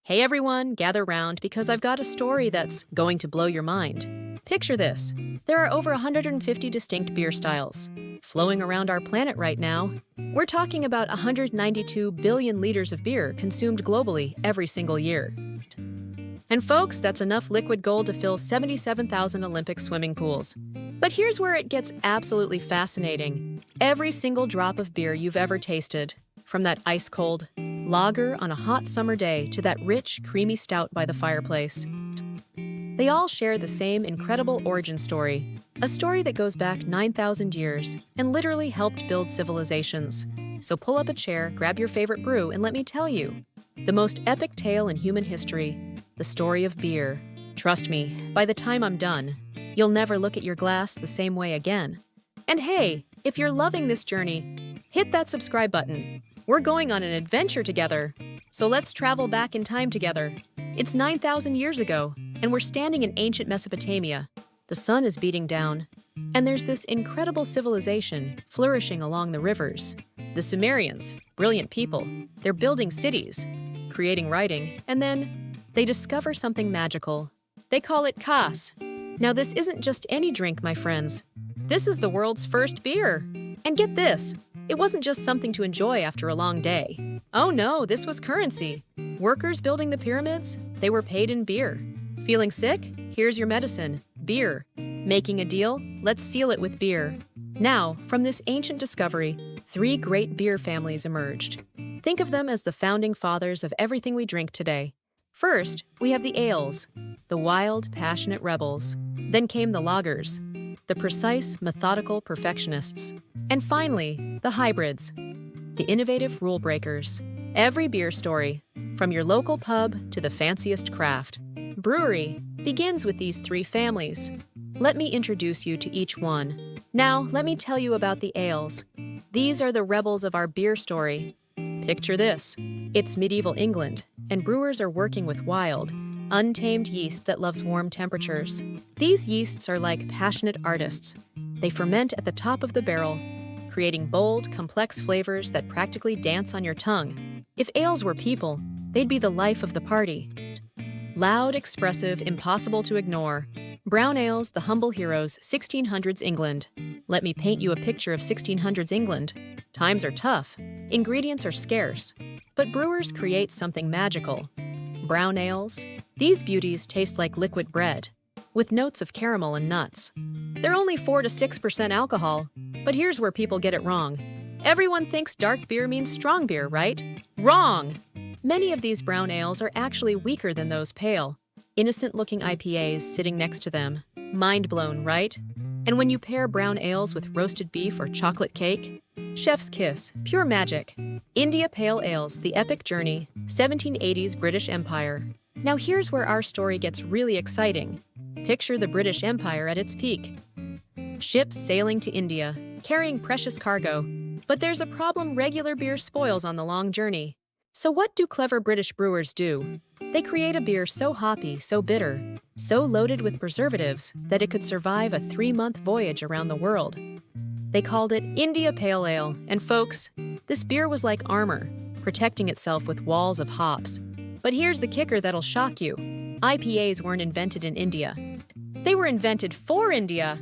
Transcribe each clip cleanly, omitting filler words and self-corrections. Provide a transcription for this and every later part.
Hey everyone, gather round because I've got a story that's going to blow your mind. Picture this. There are over 150 distinct beer styles flowing around our planet right now. We're talking about 192 billion liters of beer consumed globally every single year. And folks, that's enough liquid gold to fill 77,000 Olympic swimming pools. But here's where it gets absolutely fascinating. Every single drop of beer you've ever tasted, from that ice-cold lager on a hot summer day to that rich, creamy stout by the fireplace, they all share the same incredible origin story, a story that goes back 9,000 years and literally helped build civilizations. So pull up a chair, grab your favorite brew, and let me tell you, the most epic tale in human history, the story of beer. Trust me, by the time I'm done, you'll never look at your glass the same way again. And hey, if you're loving this journey, hit that subscribe button. We're going on an adventure together. So let's travel back in time together. It's 9,000 years ago, and we're standing in ancient Mesopotamia. The sun is beating down, and there's this incredible civilization flourishing along the rivers. The Sumerians, brilliant people, they're building cities, creating writing, and then they discover something magical. They call it kvass. Now this isn't just any drink, my friends. This is the world's first beer. And get this, it wasn't just something to enjoy after a long day. Oh no, this was currency. Workers building the pyramids, they were paid in beer. Feeling sick? Here's your medicine, beer. Making a deal? Let's seal it with beer. Now, from this ancient discovery, 3 great beer families emerged. Think of them as the founding fathers of everything we drink today. First, we have the ales, the wild, passionate rebels. Then came the lagers, the precise, methodical perfectionists. And finally, the hybrids, the innovative rule breakers. Every beer story, from your local pub to the fanciest craft brewery, begins with these 3 families. Let me introduce you to each one. Now, let me tell you about the ales. These are the rebels of our beer story. Picture this. It's medieval England, and brewers are working with wild, untamed yeast that loves warm temperatures. These yeasts are like passionate artists. They ferment at the top of the barrel, creating bold, complex flavors that practically dance on your tongue. If ales were people, they'd be the life of the party. Loud, expressive, impossible to ignore. Brown ales, the humble heroes, 1600s England. Let me paint you a picture of 1600s England. Times are tough, ingredients are scarce, but brewers create something magical. Brown ales, these beauties taste like liquid bread, with notes of caramel and nuts. They're only 4 to 6% alcohol, but here's where people get it wrong. Everyone thinks dark beer means strong beer, right? Wrong! Many of these brown ales are actually weaker than those pale, innocent-looking IPAs sitting next to them. Mind blown, right? And when you pair brown ales with roasted beef or chocolate cake, chef's kiss, pure magic. India Pale Ales, the epic journey, 1780s British Empire. Now here's where our story gets really exciting. Picture the British Empire at its peak. Ships sailing to India, carrying precious cargo. But there's a problem: regular beer spoils on the long journey. So what do clever British brewers do? They create a beer so hoppy, so bitter, so loaded with preservatives that it could survive a 3-month voyage around the world. They called it India Pale Ale, and folks, this beer was like armor, protecting itself with walls of hops. But here's the kicker that'll shock you. IPAs weren't invented in India. They were invented for India.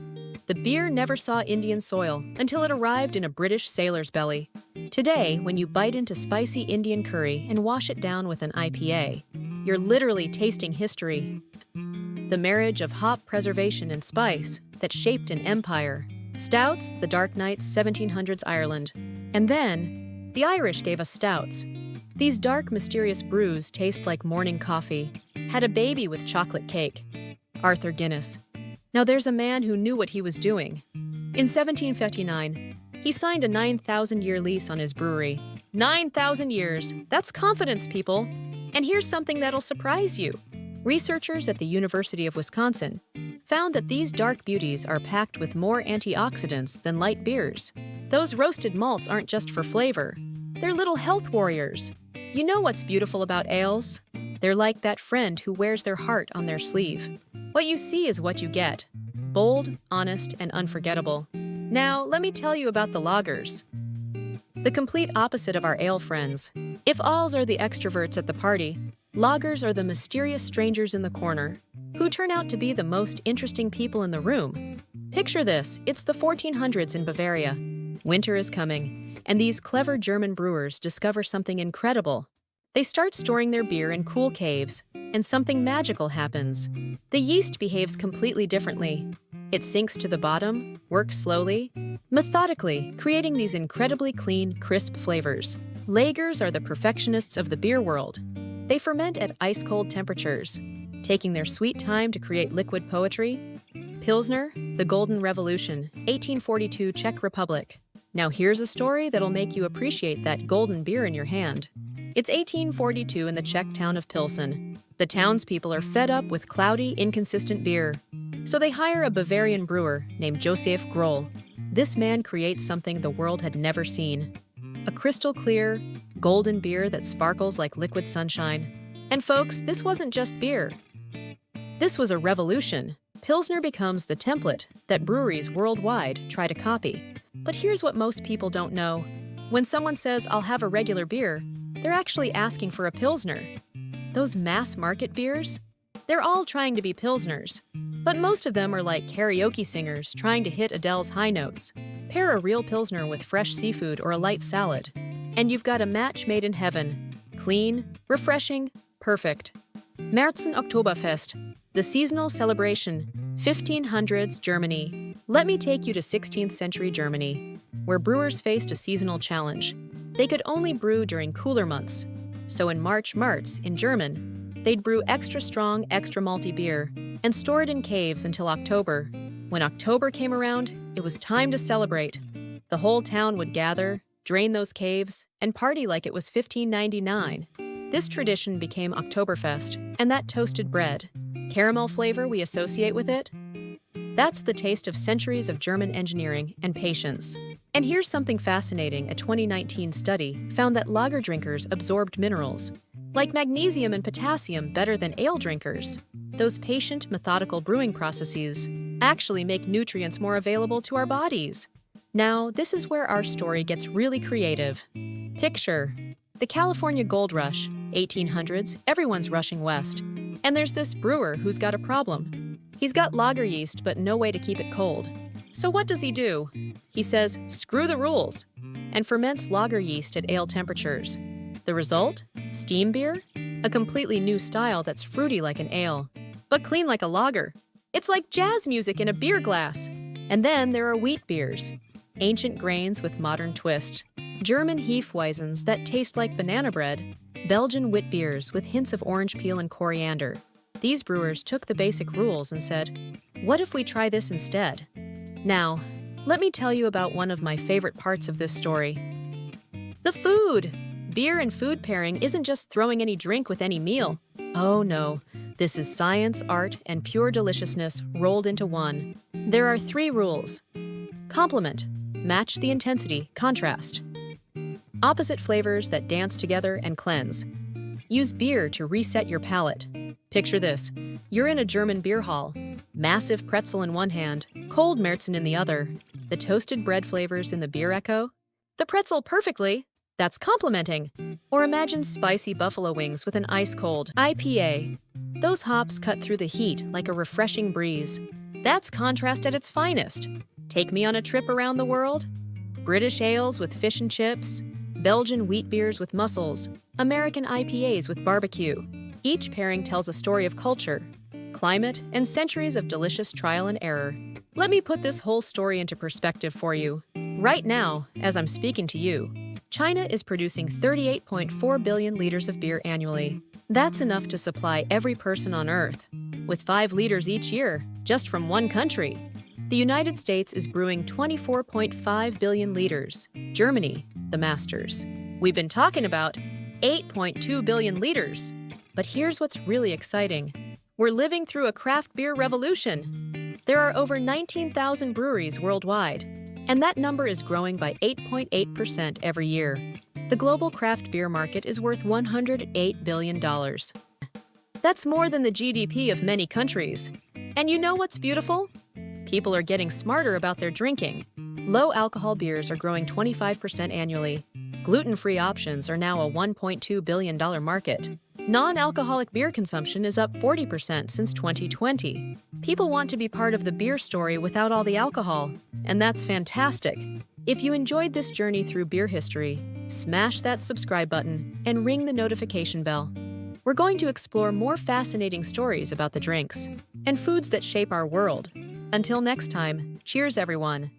The beer never saw Indian soil until it arrived in a British sailor's belly. Today, when you bite into spicy Indian curry and wash it down with an IPA, you're literally tasting history. The marriage of hop preservation and spice that shaped an empire. Stouts, the Dark Knight's 1700s Ireland. And then, the Irish gave us stouts. These dark, mysterious brews taste like morning coffee. Had a baby with chocolate cake. Arthur Guinness. Now there's a man who knew what he was doing. In 1759, he signed a 9,000-year lease on his brewery. 9,000 years! That's confidence, people! And here's something that'll surprise you. Researchers at the University of Wisconsin found that these dark beauties are packed with more antioxidants than light beers. Those roasted malts aren't just for flavor. They're little health warriors. You know what's beautiful about ales? They're like that friend who wears their heart on their sleeve. What you see is what you get. Bold, honest, and unforgettable. Now, let me tell you about the lagers. The complete opposite of our ale friends. If ales are the extroverts at the party, Lagers are the mysterious strangers in the corner, who turn out to be the most interesting people in the room. Picture this, it's the 1400s in Bavaria. Winter is coming, and these clever German brewers discover something incredible. They start storing their beer in cool caves, and something magical happens. The yeast behaves completely differently. It sinks to the bottom, works slowly, methodically, creating these incredibly clean, crisp flavors. Lagers are the perfectionists of the beer world. They ferment at ice-cold temperatures, taking their sweet time to create liquid poetry. Pilsner, the Golden Revolution, 1842 Czech Republic. Now here's a story that'll make you appreciate that golden beer in your hand. It's 1842 in the Czech town of Pilsen. The townspeople are fed up with cloudy, inconsistent beer. So they hire a Bavarian brewer named Josef Groll. This man creates something the world had never seen. A crystal-clear, golden beer that sparkles like liquid sunshine. And folks, this wasn't just beer. This was a revolution. Pilsner becomes the template that breweries worldwide try to copy. But here's what most people don't know. When someone says, "I'll have a regular beer," they're actually asking for a Pilsner. Those mass-market beers? They're all trying to be Pilsners. But most of them are like karaoke singers trying to hit Adele's high notes. Pair a real Pilsner with fresh seafood or a light salad, and you've got a match made in heaven. Clean, refreshing, perfect. Märzen Oktoberfest, the seasonal celebration, 1500s Germany. Let me take you to 16th century Germany, where brewers faced a seasonal challenge. They could only brew during cooler months. So in March, in German, they'd brew extra strong, extra malty beer and store it in caves until October. When October came around, it was time to celebrate. The whole town would gather, drain those caves, and party like it was 1599. This tradition became Oktoberfest, and that toasted bread, caramel flavor we associate with it, that's the taste of centuries of German engineering and patience. And here's something fascinating. A 2019 study found that lager drinkers absorbed minerals, like magnesium and potassium, better than ale drinkers. Those patient, methodical brewing processes actually make nutrients more available to our bodies. Now, this is where our story gets really creative. Picture the California Gold Rush, 1800s, everyone's rushing west. And there's this brewer who's got a problem. He's got lager yeast, but no way to keep it cold. So what does he do? He says, screw the rules, and ferments lager yeast at ale temperatures. The result? Steam beer? A completely new style that's fruity like an ale, but clean like a lager. It's like jazz music in a beer glass. And then there are wheat beers, ancient grains with modern twist, German Hefeweizens that taste like banana bread, Belgian wit beers with hints of orange peel and coriander. These brewers took the basic rules and said, what if we try this instead? Now, let me tell you about one of my favorite parts of this story. The food! Beer and food pairing isn't just throwing any drink with any meal. Oh no, this is science, art, and pure deliciousness rolled into one. There are 3 rules. Complement, match the intensity, contrast. Opposite flavors that dance together and cleanse. Use beer to reset your palate. Picture this, you're in a German beer hall. Massive pretzel in one hand, cold Märzen in the other. The toasted bread flavors in the beer echo. The pretzel perfectly. That's complimenting. Or imagine spicy buffalo wings with an ice-cold IPA. Those hops cut through the heat like a refreshing breeze. That's contrast at its finest. Take me on a trip around the world. British ales with fish and chips. Belgian wheat beers with mussels. American IPAs with barbecue. Each pairing tells a story of culture, climate, and centuries of delicious trial and error. Let me put this whole story into perspective for you. Right now, as I'm speaking to you, China is producing 38.4 billion liters of beer annually. That's enough to supply every person on Earth, with 5 liters each year, just from one country. The United States is brewing 24.5 billion liters. Germany, the masters. We've been talking about 8.2 billion liters. But here's what's really exciting. We're living through a craft beer revolution. There are over 19,000 breweries worldwide, and that number is growing by 8.8% every year. The global craft beer market is worth $108 billion. That's more than the GDP of many countries. And you know what's beautiful? People are getting smarter about their drinking. Low-alcohol beers are growing 25% annually. Gluten-free options are now a $1.2 billion market. Non-alcoholic beer consumption is up 40% since 2020. People want to be part of the beer story without all the alcohol, and that's fantastic. If you enjoyed this journey through beer history, smash that subscribe button and ring the notification bell. We're going to explore more fascinating stories about the drinks and foods that shape our world. Until next time, cheers everyone!